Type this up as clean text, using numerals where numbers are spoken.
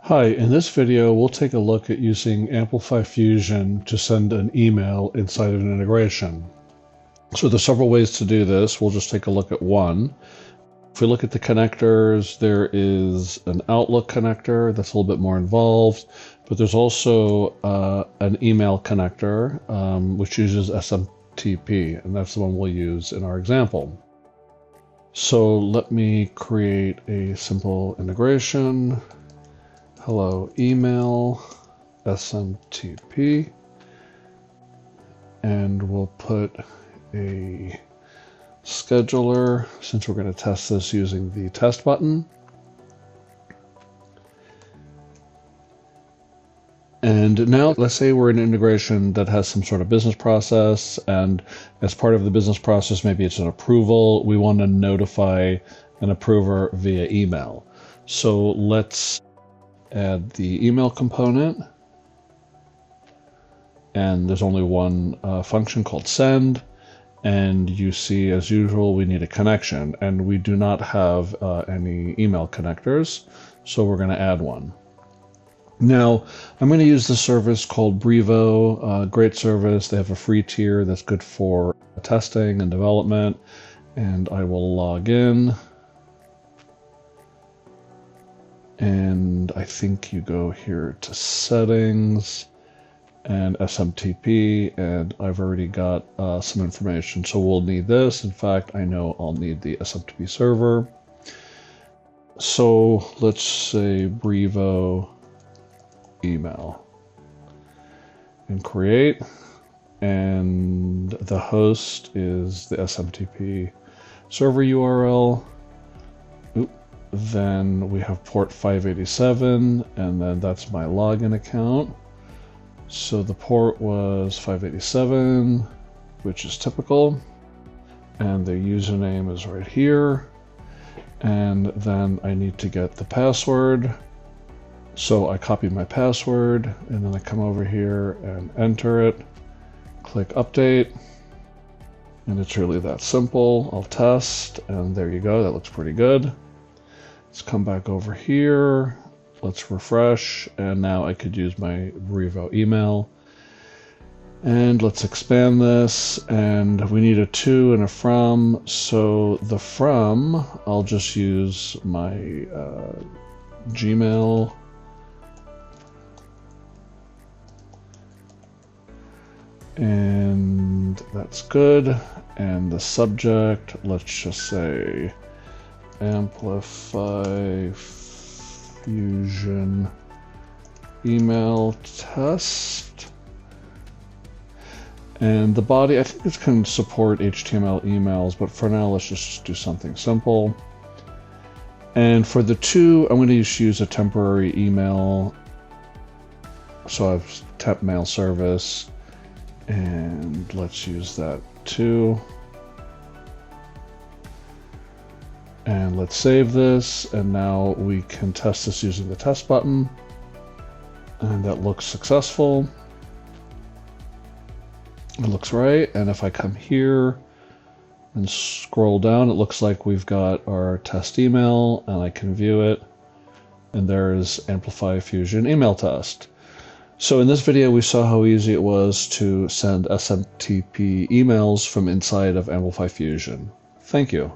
Hi, in this video, we'll take a look at using Amplify Fusion to send an email inside of an integration. So there's several ways to do this. We'll just take a look at one. If we look at the connectors, there is an Outlook connector that's a little bit more involved, but there's also an email connector, which uses SMTP, and that's the one we'll use in our example. So let me create a simple integration. Hello email SMTP, and we'll put a scheduler since we're going to test this using the test button. And now let's say we're in an integration that has some sort of business process, and as part of the business process, maybe it's an approval. We want to notify an approver via email. So let's add the email component, and there's only one function called send, and you see, as usual, we need a connection, and we do not have any email connectors, so we're going to add one. Now I'm going to use the service called Brevo. Great service. They have a free tier that's good for testing and development, and I will log in. And I think you go here to settings and SMTP, and I've already got some information. So we'll need this. In fact, I know I'll need the SMTP server. So let's say Brevo email and create. And the host is the SMTP server URL. Then we have port 587, and then that's my login account. So the port was 587, which is typical. And the username is right here. And then I need to get the password. So I copy my password, and then I come over here and enter it. Click update. And it's really that simple. I'll test, and there you go. That looks pretty good. Let's come back over here. Let's refresh, and now I could use my Brevo email. And let's expand this, and we need a to and a from. So the from, I'll just use my Gmail. And that's good. And the subject, let's just say Amplify Fusion email test. And the body, I think it can support HTML emails, but for now let's just do something simple. And for the to, I'm going to use a temporary email. So I have temp mail service, and let's use that too. And let's save this, and now we can test this using the test button. And that looks successful. It looks right, and if I come here and scroll down, it looks like we've got our test email, and I can view it. And there's Amplify Fusion email test. So in this video, we saw how easy it was to send SMTP emails from inside of Amplify Fusion. Thank you.